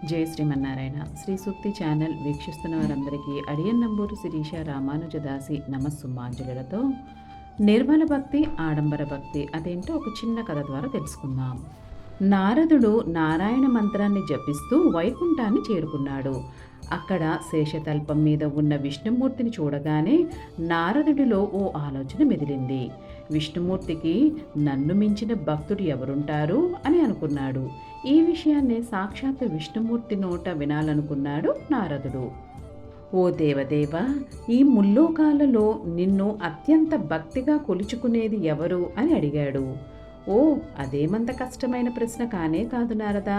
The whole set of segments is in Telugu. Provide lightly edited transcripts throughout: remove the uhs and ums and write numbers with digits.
జై శ్రీమన్నారాయణ. శ్రీ సూక్తి ఛానల్ వీక్షిస్తున్న వారందరికీ అడియన్ నంబూరు శిరీష రామానుజదాసి నమస్సుమాంజలులతో నిర్మల భక్తి, ఆడంబర భక్తి అదేంటో ఒక చిన్న కథ ద్వారా తెలుసుకుందాం. నారదుడు నారాయణ మంత్రాన్ని జపిస్తూ వైకుంఠాన్ని చేరుకున్నాడు. అక్కడ శేషతల్పం మీద ఉన్న విష్ణుమూర్తిని చూడగానే నారదుడిలో ఓ ఆలోచన మెదిలింది. విష్ణుమూర్తికి నన్ను మించిన భక్తుడు ఎవరుంటారు అని అనుకున్నాడు. ఈ విషయాన్ని సాక్షాత్తు విష్ణుమూర్తి నోట వినాలనుకున్నాడు నారదుడు. ఓ దేవదేవ, ఈ ముల్లోకాలలో నిన్ను అత్యంత భక్తిగా కొలుచుకునేది ఎవరు అని అడిగాడు. ఓ, అదేమంత కష్టమైన ప్రశ్న కానే కాదు నారదా.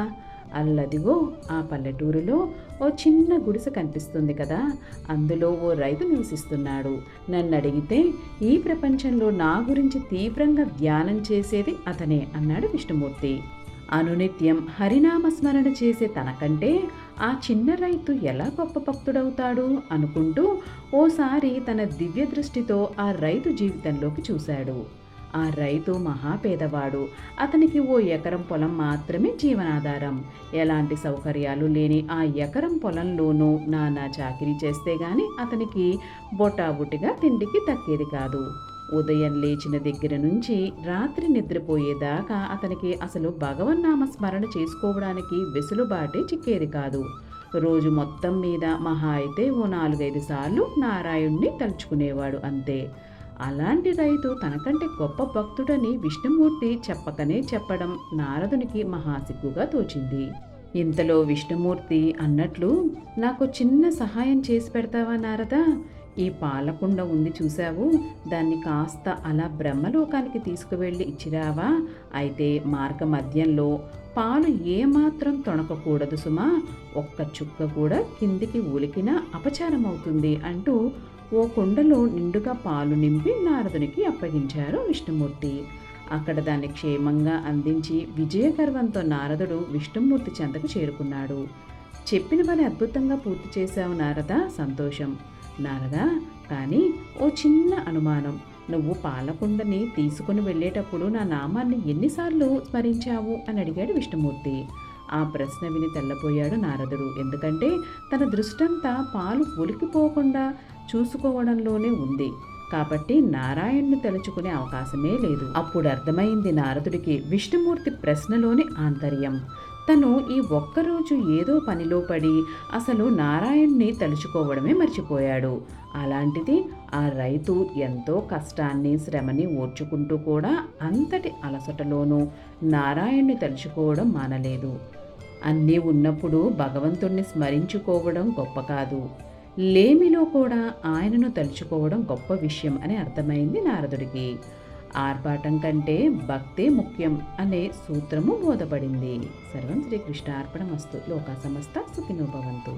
అల్లదిగో ఆ పల్లెటూరులో ఓ చిన్న గుడిసె కనిపిస్తుంది కదా, అందులో ఓ రైతు నివసిస్తున్నాడు. నన్ను అడిగితే ఈ ప్రపంచంలో నా గురించి తీవ్రంగా ధ్యానం చేసేది అతనే అన్నాడు విష్ణుమూర్తి. అనునిత్యం హరినామస్మరణ చేసే తనకంటే ఆ చిన్న రైతు ఎలా గొప్ప భక్తుడవుతాడు అనుకుంటూ ఓసారి తన దివ్య దృష్టితో ఆ రైతు జీవితంలోకి చూశాడు. ఆ రైతు మహాపేదవాడు. అతనికి ఓ ఎకరం పొలం మాత్రమే జీవనాధారం. ఎలాంటి సౌకర్యాలు లేని ఆ ఎకరం పొలంలోనూ నానా చాకిరీ చేస్తే గాని అతనికి బొటాబుటిగా తిండికి దక్కేది కాదు. ఉదయం లేచిన దగ్గర నుంచి రాత్రి నిద్రపోయేదాకా అతనికి అసలు భగవన్నామ స్మరణ చేసుకోవడానికి వెసులుబాటే చిక్కేది కాదు. రోజు మొత్తం మీద మహా అయితే ఓ 4-5 సార్లు నారాయణ్ణి తలుచుకునేవాడు అంతే. అలాంటి రైతు తనకంటే గొప్ప భక్తుడని విష్ణుమూర్తి చెప్పకనే చెప్పడం నారదునికి మహాసిగ్గుగా తోచింది. ఇంతలో విష్ణుమూర్తి అన్నట్లు, నాకు చిన్న సహాయం చేసి పెడతావా నారదా? ఈ పాలకుండ ఉంది చూశావు, దాన్ని కాస్త అలా బ్రహ్మలోకానికి తీసుకువెళ్ళి ఇచ్చిరావా? అయితే మార్గ మధ్యంలో పాలు ఏమాత్రం తొణకకూడదు సుమా, ఒక్క చుక్క కూడా కిందికి ఉలికినా అపచారమవుతుంది అంటూ ఓ కుండలో నిండుగా పాలు నింపి నారదునికి అప్పగించారు విష్ణుమూర్తి. అక్కడ దాన్ని క్షేమంగా అందించి విజయగర్వంతో నారదుడు విష్ణుమూర్తి చెంతకు చేరుకున్నాడు. చెప్పిన పని అద్భుతంగా పూర్తి చేశావు నారద, సంతోషం. నారదా, కానీ ఓ చిన్న అనుమానం. నువ్వు పాలకుండని తీసుకుని వెళ్ళేటప్పుడు నా నామాన్ని ఎన్నిసార్లు స్మరించావు అని అడిగాడు విష్ణుమూర్తి. ఆ ప్రశ్న విని తెల్లపోయాడు నారదుడు. ఎందుకంటే తన దృష్టంతా పాలు ఒలికిపోకుండా చూసుకోవడంలోనే ఉంది కాబట్టి నారాయణ్ను తలుచుకునే అవకాశమే లేదు. అప్పుడు అర్థమైంది నారదుడికి విష్ణుమూర్తి ప్రశ్నలోని ఆంతర్యం. తను ఈ ఒక్కరోజు ఏదో పనిలో పడి అసలు నారాయణ్ణి తలుచుకోవడమే మర్చిపోయాడు. అలాంటిది ఆ రైతు ఎంతో కష్టాన్ని శ్రమని ఓర్చుకుంటూ కూడా అంతటి అలసటలోనూ నారాయణ్ణి తలుచుకోవడం మానలేదు. అన్నీ ఉన్నప్పుడు భగవంతుణ్ణి స్మరించుకోవడం గొప్ప కాదు, లేమిలో కూడా ఆయనను తలుచుకోవడం గొప్ప విషయం అని అర్థమైంది నారదుడికి. ఆర్భాటం కంటే భక్తే ముఖ్యం అనే సూత్రము బోధపడింది. సర్వం శ్రీకృష్ణార్పణమస్తు. లోకా సమస్త సుఖినో భవంతు.